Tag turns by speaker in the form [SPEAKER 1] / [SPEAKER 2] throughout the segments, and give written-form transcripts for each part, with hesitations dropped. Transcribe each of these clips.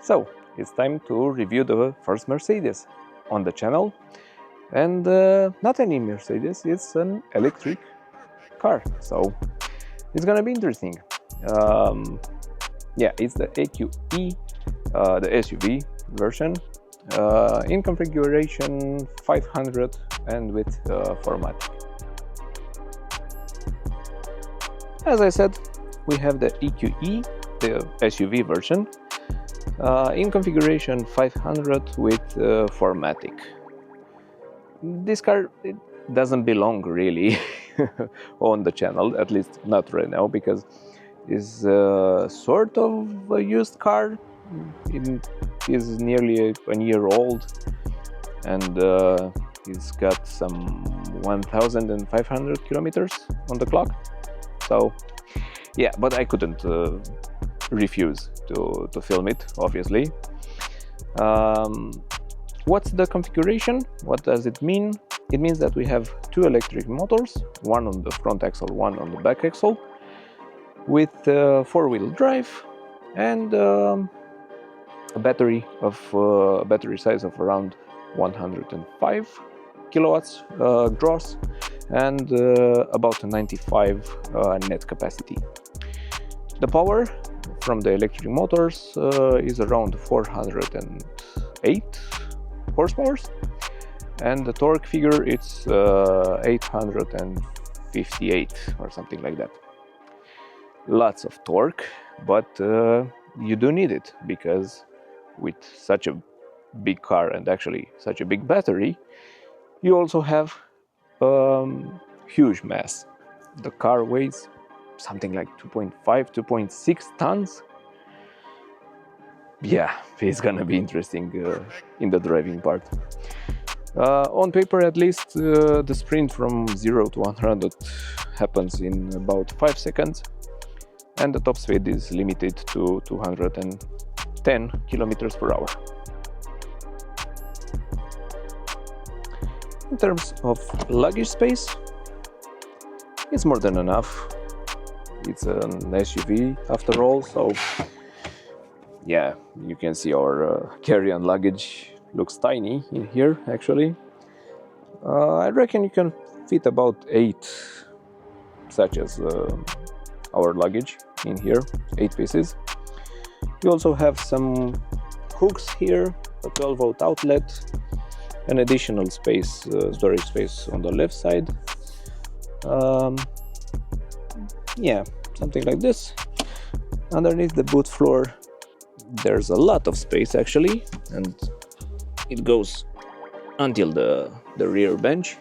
[SPEAKER 1] So, it's time to review the first Mercedes on the channel. And not any Mercedes, it's an electric car. So, it's gonna be interesting. Yeah, it's the EQE, the SUV version, in configuration 500 and with format. As I said, we have the EQE, the SUV version, in configuration 500 with 4MATIC. This car, it doesn't belong really on the channel, at least not right now, because it's sort of a used car. It is nearly a year old, and it's got some 1,500 kilometers on the clock. So yeah, but I couldn't refuse to film it, obviously. What's the configuration? What does it mean? It means that we have two electric motors, one on the front axle, one on the back axle, with four-wheel drive and a battery size of around 105 kilowatts gross and about 95 net capacity. The power from the electric motors is around 408 horsepower, and the torque figure it's 858 or something like that. Lots of torque, but you do need it, because with such a big car and actually such a big battery, you also have huge mass. The car weighs something like 2.5, 2.6 tons. Yeah, it's gonna be interesting in the driving part. On paper, at least, the sprint from 0 to 100 happens in about 5 seconds, and the top speed is limited to 210 kilometers per hour. In terms of luggage space, it's more than enough. It's an SUV after all, so yeah, you can see our carry-on luggage looks tiny in here actually. I reckon you can fit about 8 such as our luggage in here, 8 pieces. You also have some hooks here, a 12-volt outlet, an additional space, storage space on the left side. Yeah, something like this. Underneath the boot floor there's a lot of space actually, and it goes until the rear bench.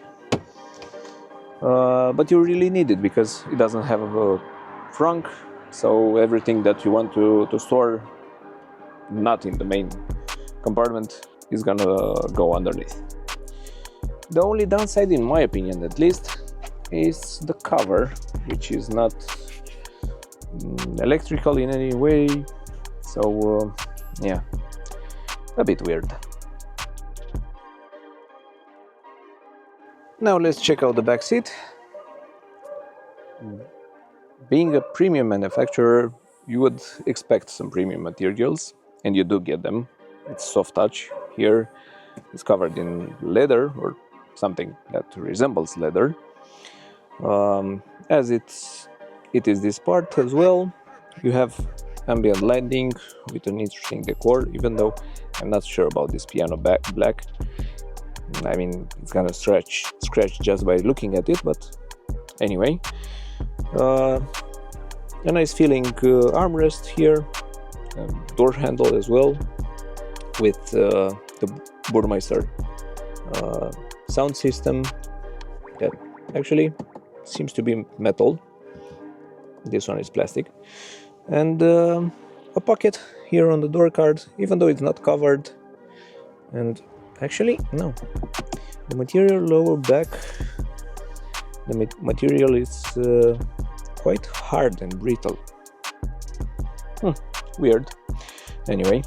[SPEAKER 1] But you really need it because it doesn't have a trunk, so everything that you want to store not in the main compartment is gonna go underneath. The only downside, in my opinion at least, is the cover, which is not electrical in any way, so yeah, a bit weird. Now let's check out the back seat. Being a premium manufacturer, you would expect some premium materials, and you do get them. It's soft touch. Here it's covered in leather or something that resembles leather. As it is this part as well. You have ambient lighting with an interesting decor, even though I'm not sure about this piano black. I mean, it's gonna scratch just by looking at it, but anyway. A nice feeling armrest here, door handle as well, with the Burmeister sound system that actually seems to be metal. This one is plastic, and a pocket here on the door card, even though it's not covered. And actually, no, the material lower back, the material is quite hard and brittle. Weird. Anyway,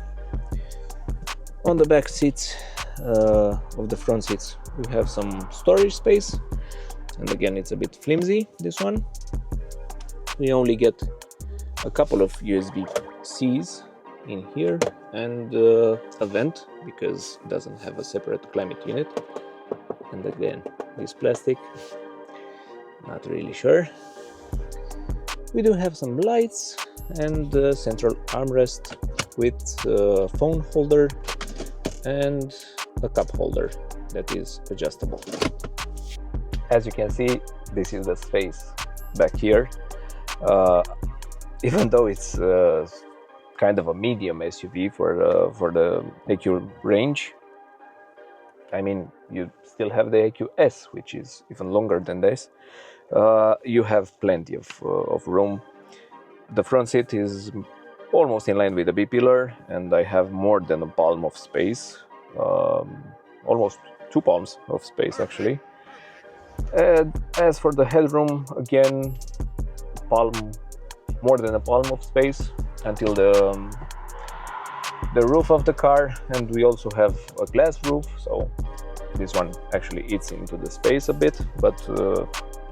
[SPEAKER 1] on the back seats of the front seats, we have some storage space, and again it's a bit flimsy, this one. We only get a couple of USB-Cs in here, and a vent because it doesn't have a separate climate unit. And again, this plastic, not really sure. We do have some lights and a central armrest with a phone holder and a cup holder that is adjustable. As you can see, this is the space back here. Even though it's kind of a medium SUV for the EQE range, I mean, you still have the EQE S, which is even longer than this. You have plenty of room. The front seat is almost in line with the B-pillar, and I have more than a palm of space, almost 2 palms of space actually. And as for the headroom, again, more than a palm of space until the roof of the car, and we also have a glass roof, so this one actually eats into the space a bit, but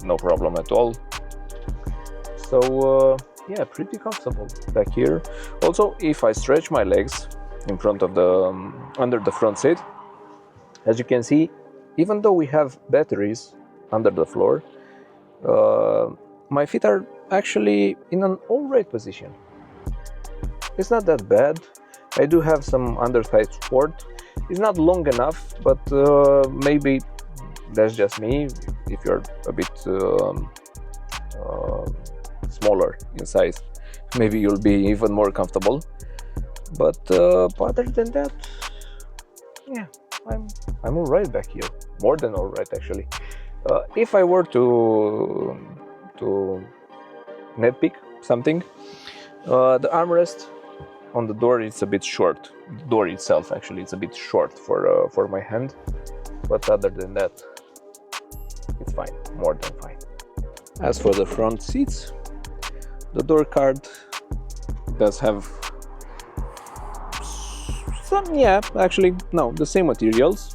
[SPEAKER 1] no problem at all. So yeah, pretty comfortable back here. Also, if I stretch my legs in front of the under the front seat, as you can see, even though we have batteries under the floor, my feet are actually in an all-right position. It's not that bad. I do have some underthigh support. It's not long enough, but maybe that's just me. If you're a bit smaller in size, maybe you'll be even more comfortable. But other than that, yeah, I'm all right back here. More than all right, actually. If I were to nitpick something, the armrest on the door is a bit short. The door itself, actually, it's a bit short for my hand. But other than that, it's fine, more than fine. As for the front seats, the door card does have some, yeah, actually, no, the same materials,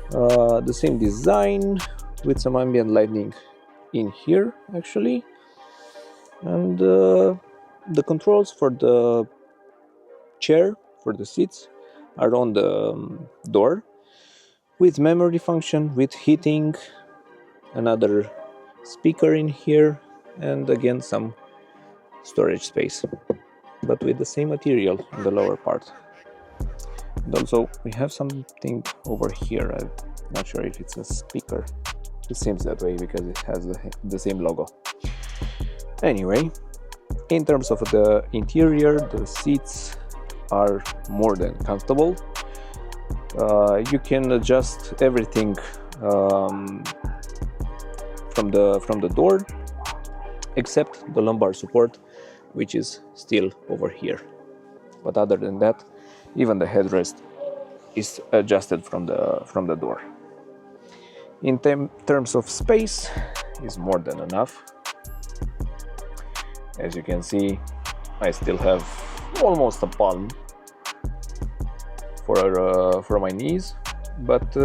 [SPEAKER 1] the same design, with some ambient lighting in here, actually. And the controls for the chair, for the seats, are on the door, with memory function, with heating, another speaker in here, and again some storage space, but with the same material in the lower part. And also we have something over here. I'm not sure if it's a speaker. It seems that way because it has the same logo. Anyway, in terms of the interior, the seats are more than comfortable. You can adjust everything from the door, except the lumbar support, which is still over here. But other than that, even the headrest is adjusted from the door. In terms of space, is more than enough. As you can see, I still have almost a palm for my knees, but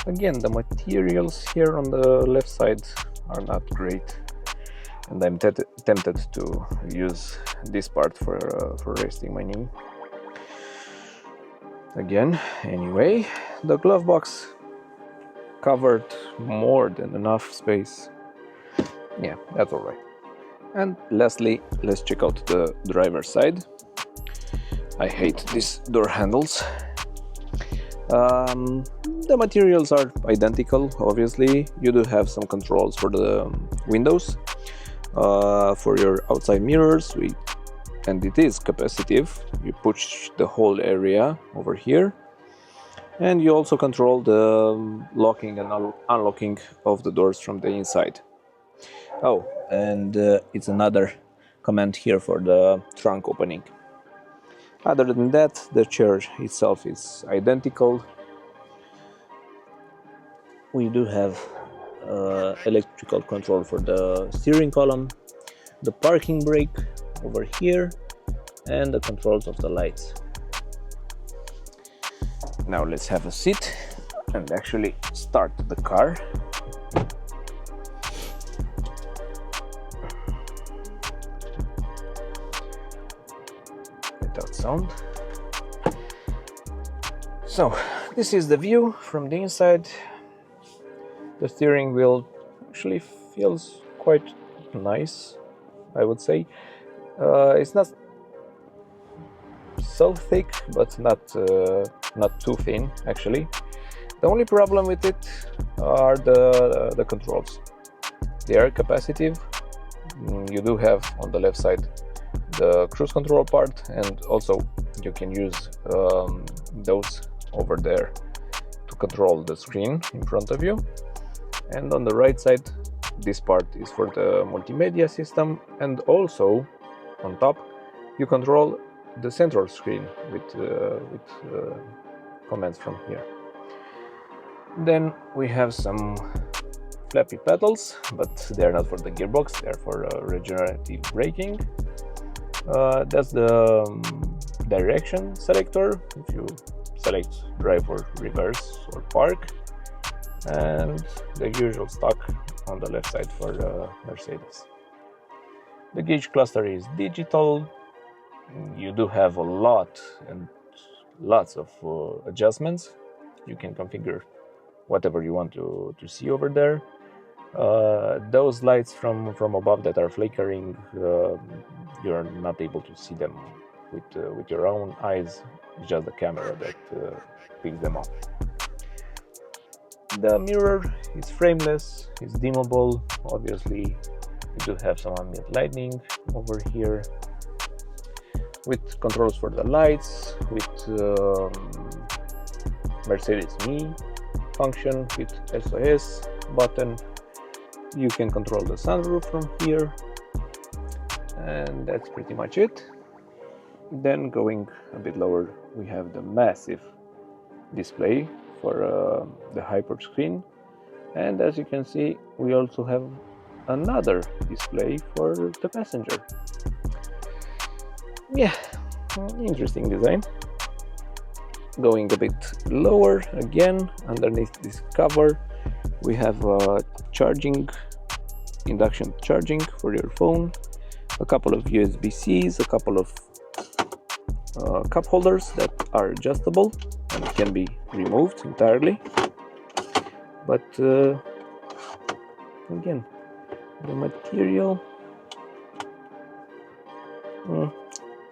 [SPEAKER 1] again, the materials here on the left side are not great, and I'm tempted to use this part for resting my knee. Again, anyway, the glove box covered more than enough space. Yeah, that's all right. And lastly, let's check out the driver's side. I hate these door handles. The materials are identical, obviously. You do have some controls for the windows, for your outside mirrors, and it is capacitive. You push the whole area over here, and you also control the locking and unlocking of the doors from the inside. Oh, and it's another command here for the trunk opening. Other than that, the chair itself is identical. We do have electrical control for the steering column, the parking brake over here, and the controls of the lights. Now let's have a seat and actually start the car. without sound. So this is the view from the inside. The steering wheel actually feels quite nice, I would say. It's not so thick, but not too thin actually. The only problem with it are the controls. They are capacitive. You do have on the left side the cruise control part, and also you can use those over there to control the screen in front of you. And on the right side, this part is for the multimedia system, and also on top you control the central screen with commands from here. Then we have some flappy pedals, but they are not for the gearbox, they are for regenerative braking. That's the direction selector, if you select drive or reverse or park, and the usual stock on the left side for Mercedes. The gauge cluster is digital. You do have a lot and lots of adjustments. You can configure whatever you want to see over there. Those lights from above that are flickering, you're not able to see them with your own eyes. It's just the camera that picks them up. The mirror is frameless, it's dimmable. Obviously you do have some ambient lighting over here, with controls for the lights, with Mercedes Me function, with SOS button. You can control the sunroof from here, and that's pretty much it. Then going a bit lower, we have the massive display for the hyper screen, and as you can see, we also have another display for the passenger. Yeah, interesting design. Going a bit lower again, underneath this cover, we have induction charging for your phone, a couple of USB-Cs, a couple of cup holders that are adjustable and can be removed entirely. But again, the material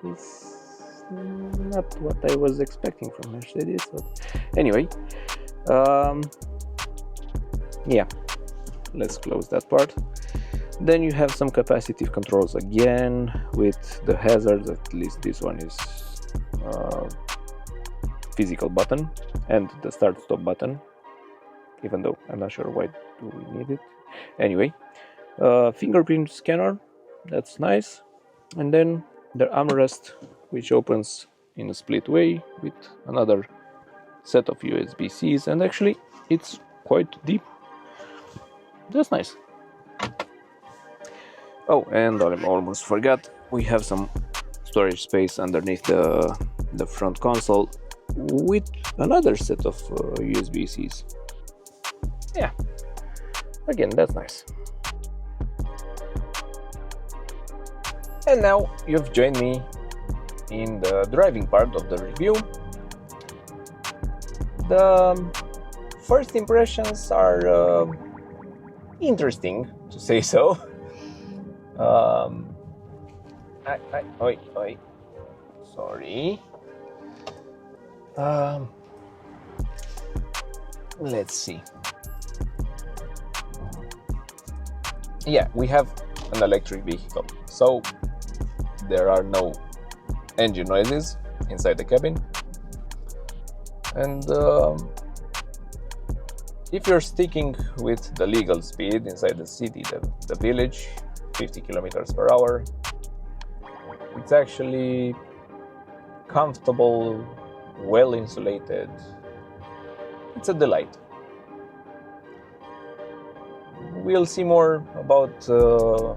[SPEAKER 1] is not what I was expecting from Mercedes, but anyway, yeah, let's close that part. Then you have some capacitive controls again with the hazards. At least this one is physical button, and the start stop button, even though I'm not sure why do we need it. Anyway, fingerprint scanner, that's nice. And then the armrest, which opens in a split way with another set of USB-Cs, and actually it's quite deep. That's nice. Oh, and I almost forgot, we have some storage space underneath the front console with another set of USB-Cs. Yeah, again, that's nice. And now you've joined me in the driving part of the review. The first impressions are interesting, to say so. Sorry. Let's see. Yeah, we have an electric vehicle, so there are no engine noises inside the cabin, and if you're sticking with the legal speed inside the city, the village, 50 kilometers per hour, it's actually comfortable, well insulated. It's a delight. We'll see more about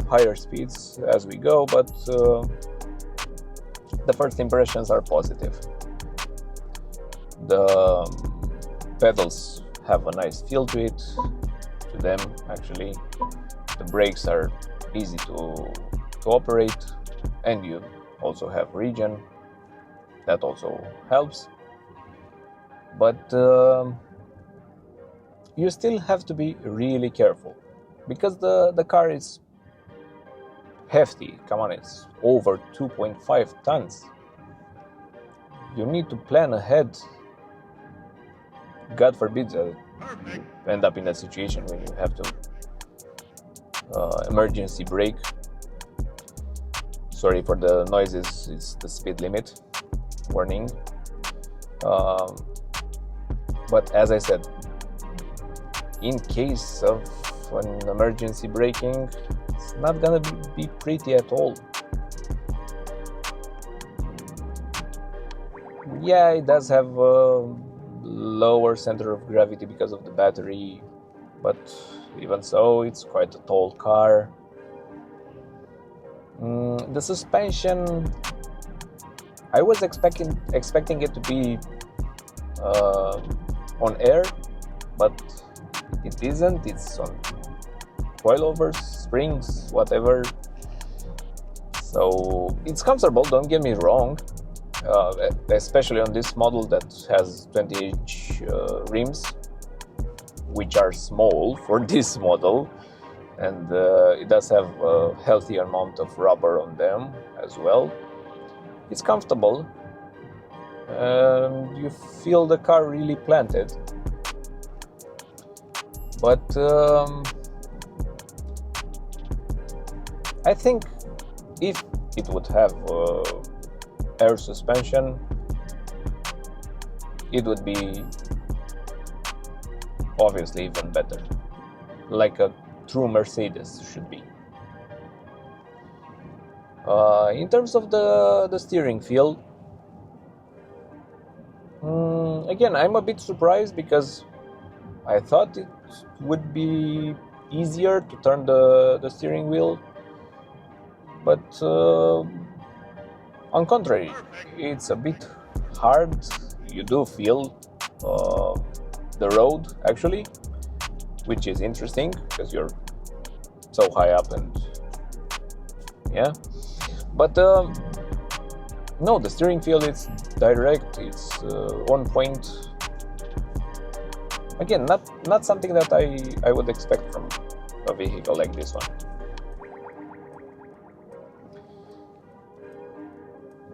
[SPEAKER 1] higher speeds as we go, but the first impressions are positive. The pedals have a nice feel to it, to them actually. The brakes are easy to operate, and you also have regen. that also helps. But you still have to be really careful, because the car is hefty. Come on, it's over 2.5 tons. You need to plan ahead. God forbid you end up in a situation when you have to emergency brake. Sorry for the noises, it's the speed limit warning. But as I said, in case of an emergency braking, it's not gonna be pretty at all. Yeah, it does have a lower center of gravity because of the battery, but even so, it's quite a tall car. The suspension, I was expecting it to be on air, but it isn't. It's on coilovers, springs, whatever. So it's comfortable, don't get me wrong, especially on this model that has 20-inch rims, which are small for this model, and it does have a healthy amount of rubber on them as well. It's comfortable, and you feel the car really planted. But I think if it would have air suspension, it would be obviously even better, like a true Mercedes should be. In terms of the steering feel, again, I'm a bit surprised, because I thought it would be easier to turn the steering wheel, but on contrary, it's a bit hard. You do feel the road actually, which is interesting because you're so high up, and yeah. But no, the steering feel, it's direct, it's on point. Again, not something that I would expect from a vehicle like this one.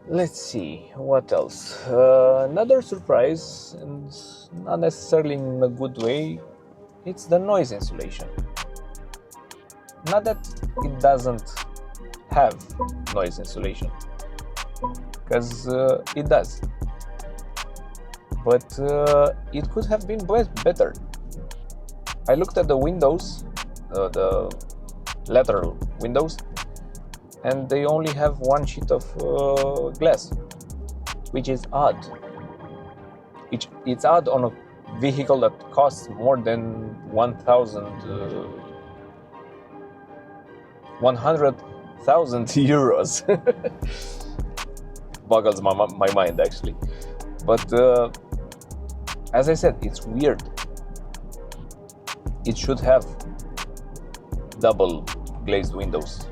[SPEAKER 1] Let's see, what else? Another surprise, and not necessarily in a good way, it's the noise insulation. Not that it doesn't have noise insulation, because it does. But it could have been better. I looked at the windows, the lateral windows, and they only have one sheet of glass, which is odd. It's odd on a vehicle that costs more than 100,000 euros. Boggles my mind actually. But as I said, it's weird. It should have double glazed windows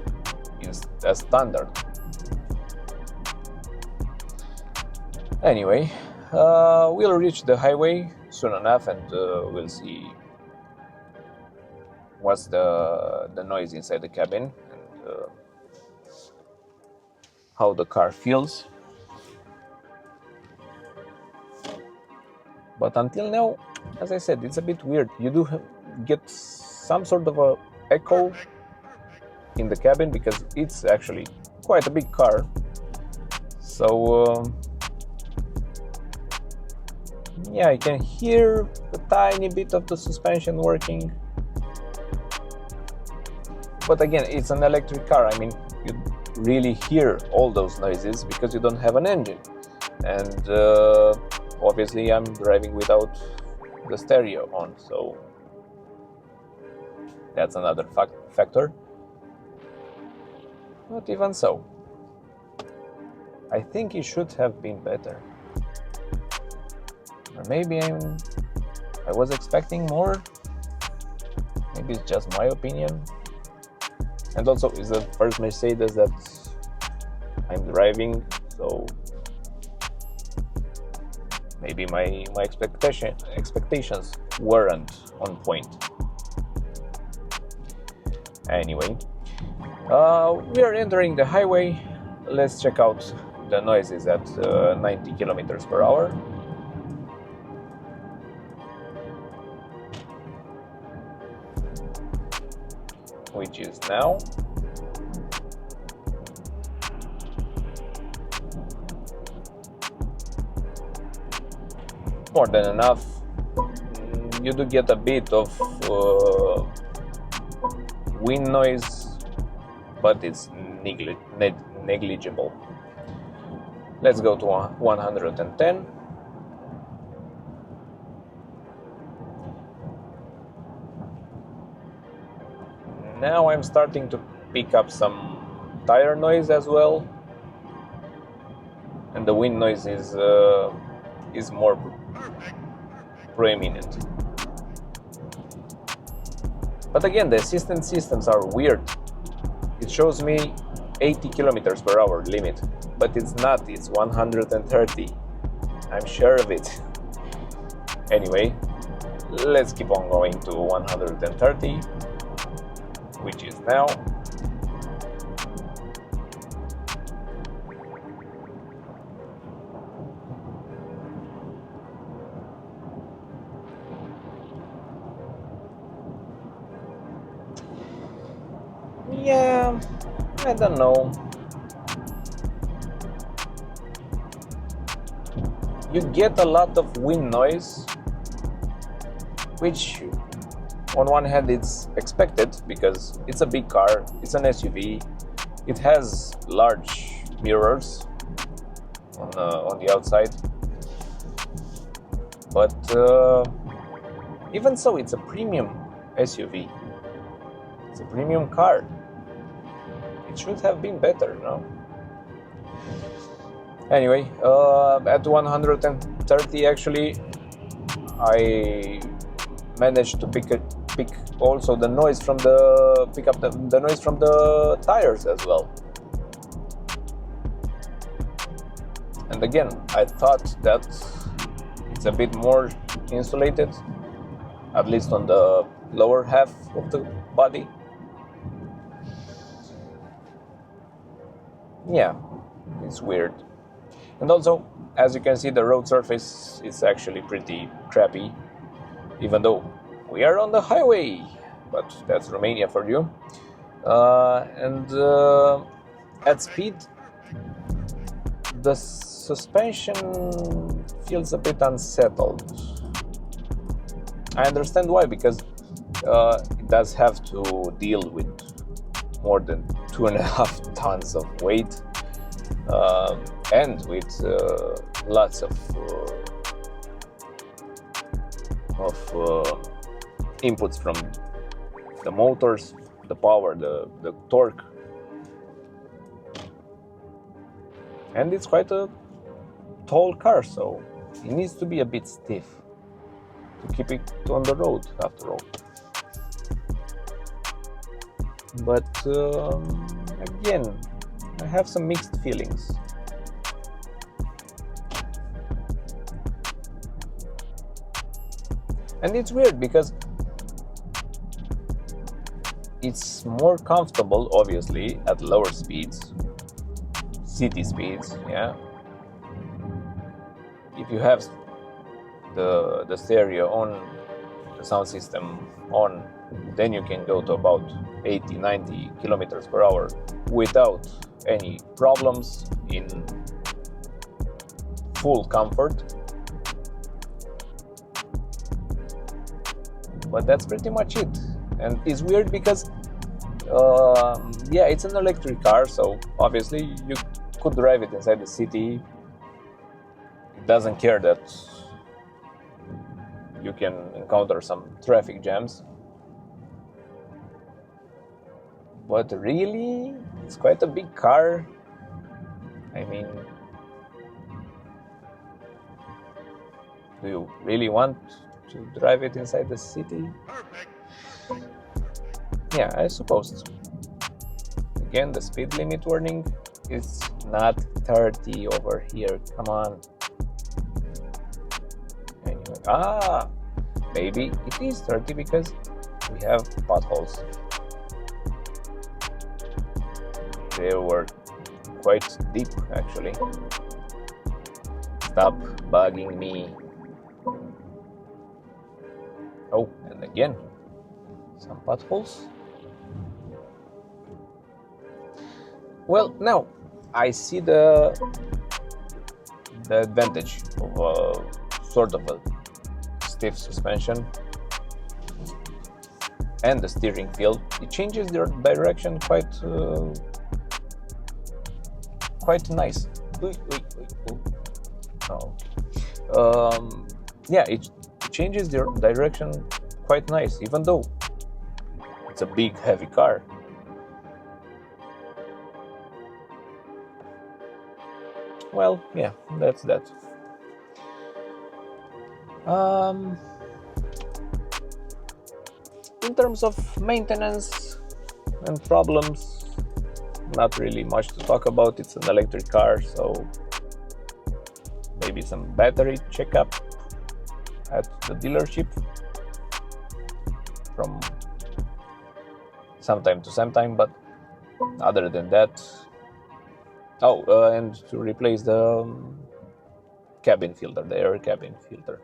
[SPEAKER 1] as standard. Anyway, we'll reach the highway soon enough, and we'll see what's the noise inside the cabin, and how the car feels. But until now, as I said, it's a bit weird. You do get some sort of a echo in the cabin, because it's actually quite a big car. So yeah, I can hear a tiny bit of the suspension working. But again, it's an electric car. I mean, you really hear all those noises because you don't have an engine. And obviously I'm driving without the stereo on, so that's another factor. But even so, I think it should have been better. Or maybe I was expecting more. Maybe it's just my opinion. And also, it's the first Mercedes that I'm driving, so maybe my expectations weren't on point. Anyway, we are entering the highway. Let's check out the noises at 90 kilometers per hour. Which is now. More than enough. You do get a bit of wind noise, but it's negligible. Let's go to 110. Now I'm starting to pick up some tire noise as well, and the wind noise is more preeminent. But again, the assistance systems are weird. It shows me 80 kilometers per hour limit, but it's not, it's 130. I'm sure of it. Anyway, let's keep on going to 130, which is now. Yeah, I don't know. You get a lot of wind noise, which on one hand it's expected because it's a big car, it's an SUV, it has large mirrors on the outside, but even so, it's a premium SUV, it's a premium car. It should have been better, no? Anyway, at 130 actually, I managed to pick also the noise from pick up the noise from the tires as well. And again, I thought that it's a bit more insulated, at least on the lower half of the body. Yeah, it's weird. And also, as you can see, the road surface is actually pretty crappy, even though we are on the highway, but that's Romania for you. At speed, the suspension feels a bit unsettled. I understand why, because it does have to deal with more than 2.5 tons of weight, and with lots of inputs from the motors, the power, the torque, and it's quite a tall car, so it needs to be a bit stiff to keep it on the road after all. But again, I have some mixed feelings. And it's weird because it's more comfortable, obviously, at lower speeds, city speeds, yeah. If you have the stereo on, the sound system on, then you can go to about 80-90 kilometers per hour without any problems, in full comfort. But that's pretty much it. And it's weird because yeah, it's an electric car, so obviously you could drive it inside the city. It doesn't care that you can encounter some traffic jams. But really, it's quite a big car. I mean, do you really want to drive it inside the city? Yeah, I suppose. Again, the speed limit warning is not 30 over here. Come on. Anyway, maybe it is 30 because we have potholes. They were quite deep, actually. Stop bugging me. Oh, and again, some potholes. Well, now I see the advantage of sort of a stiff suspension and the steering feel. It changes their direction quite nice. Yeah, it changes their direction quite nice, even though it's a big heavy car. Well, yeah, that's that. In terms of maintenance and problems, not really much to talk about. It's an electric car, so maybe some battery checkup at the dealership from sometime to sometime, but other than that, and to replace the cabin filter, the air cabin filter.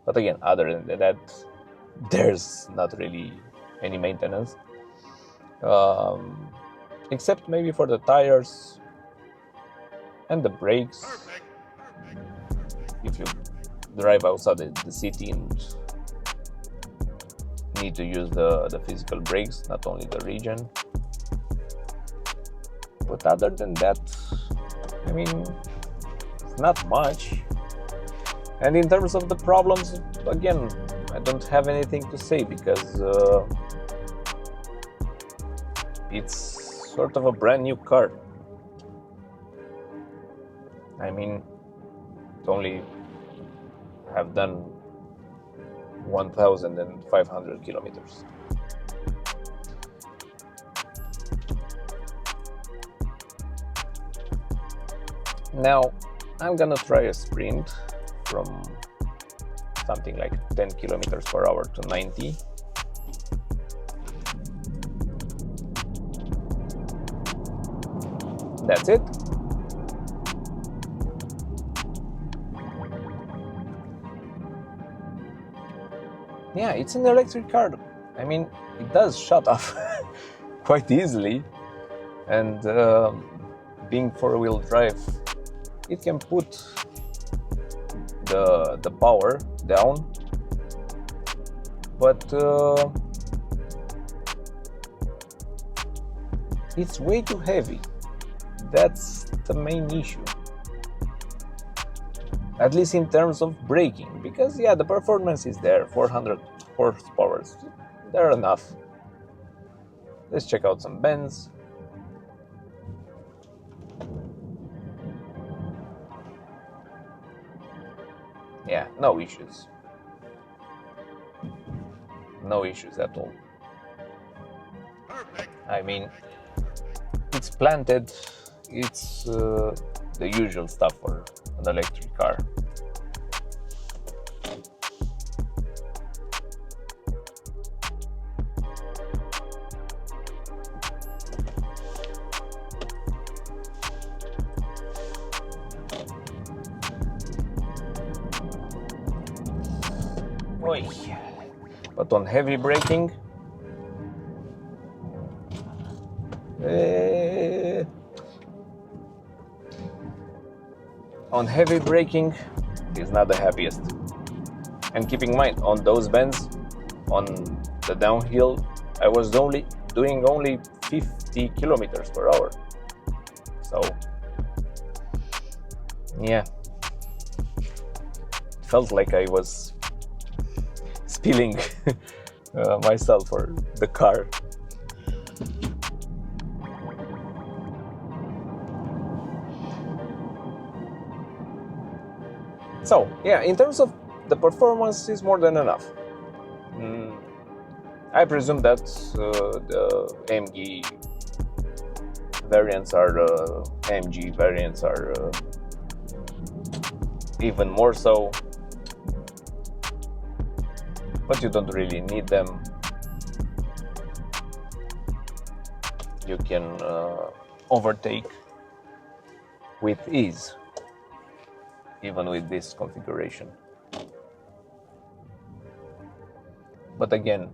[SPEAKER 1] But again, other than that, there's not really any maintenance, except maybe for the tires and the brakes. If you drive outside the city and need to use the physical brakes, not only the region. But other than that, I mean, it's not much. And in terms of the problems, again, I don't have anything to say because it's sort of a brand new car. I mean, it only have done 1,500 kilometers. Now, I'm gonna try a sprint from something like 10 kilometers per hour to 90. That's it. Yeah, it's an electric car. I mean, it does shut off quite easily, and being four-wheel drive, it can put the power down, but it's way too heavy. That's the main issue, at least in terms of braking, because yeah, the performance is there, 400 horsepower, they're enough. Let's check out some bends. Yeah, no issues. No issues at all. I mean, it's planted, it's the usual stuff for an electric car. But on heavy braking, is not the happiest. And keep in mind, on those bends, on the downhill, I was doing only 50 kilometers per hour. So yeah, it felt like I was spilling myself or the car. So yeah, in terms of the performance, is more than enough. I presume that the AMG variants are even more so. but you don't really need them. You can overtake with ease, even with this configuration. But again,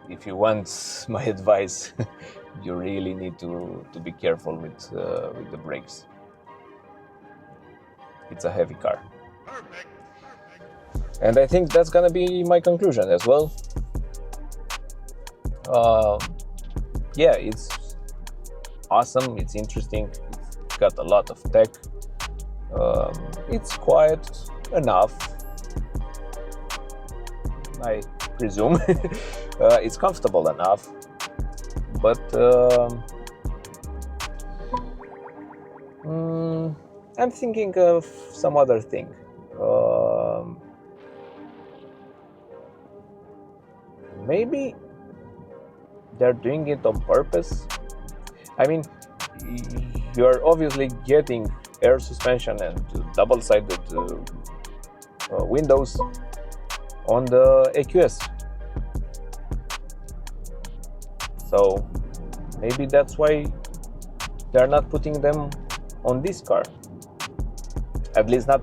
[SPEAKER 1] if you want my advice, you really need to be careful with the brakes. It's a heavy car. And I think that's gonna be my conclusion as well. Yeah, it's awesome, it's interesting, it's got a lot of tech, it's quiet enough, I presume. It's comfortable enough, but I'm thinking of some other thing. Maybe they're doing it on purpose. I mean, you're obviously getting air suspension and double-sided windows on the EQS. So maybe that's why they're not putting them on this car. At least not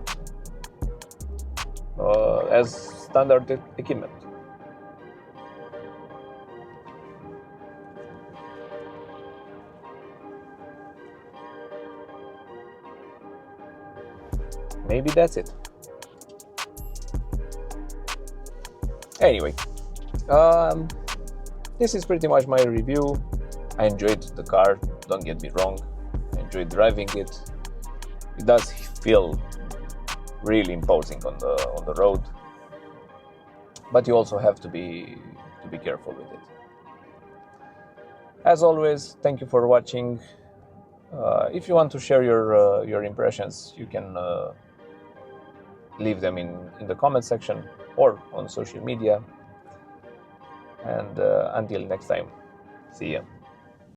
[SPEAKER 1] as standard equipment. Maybe that's it. Anyway, this is pretty much my review. I enjoyed the car, don't get me wrong. I enjoyed driving it. It does feel really imposing on the road, but you also have to be careful with it. As always, thank you for watching. If you want to share your impressions, you can leave them in the comment section or on social media. And until next time, see ya.